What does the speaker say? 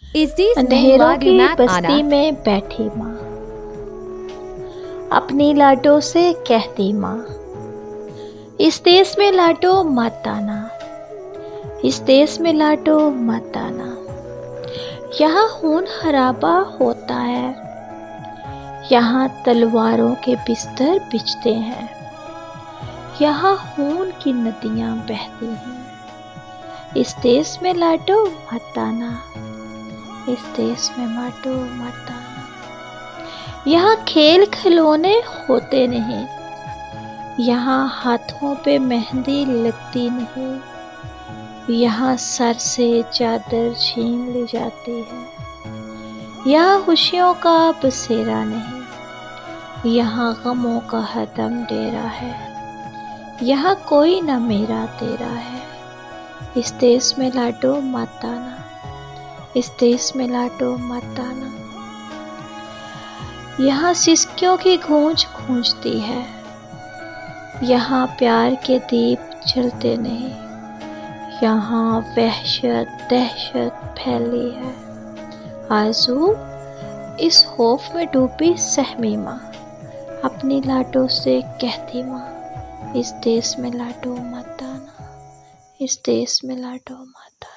Is this name अंधेरों lagu की mat बस्ती ana? में बैठी माँ अपनी लाडों से कहती माँ, इस देश में लाडो मत आना, इस देश में लाडो मत आना। यहाँ खून खराबा होता है, यहाँ तलवारों के बिस्तर बिछते हैं, यहाँ खून की नदियाँ बहती हैं। इस देश में लाडो मत आना, इस देश में लाडो मत आना। यहाँ खेल खिलौने होते नहीं, यहाँ हाथों पे मेहंदी लगती नहीं, यहाँ सर से चादर छीन ली जाती है। यहाँ खुशियों का बसेरा नहीं, यहाँ गमों का हरदम डेरा है। यहाँ कोई न मेरा तेरा है, इस देश में लाडो मत आना, इस देश में लाडो मत आना। यहाँ सिसकियों की गूंज गूंजती है, यहाँ प्यार के दीप जलते नहीं, यहाँ वहशत दहशत फैली है। आरज़ू इस खौफ में डूबी सहमी माँ अपनी लाडों से कहती माँ, इस देश में लाडो मत आना, इस देश में लाडो मत आना।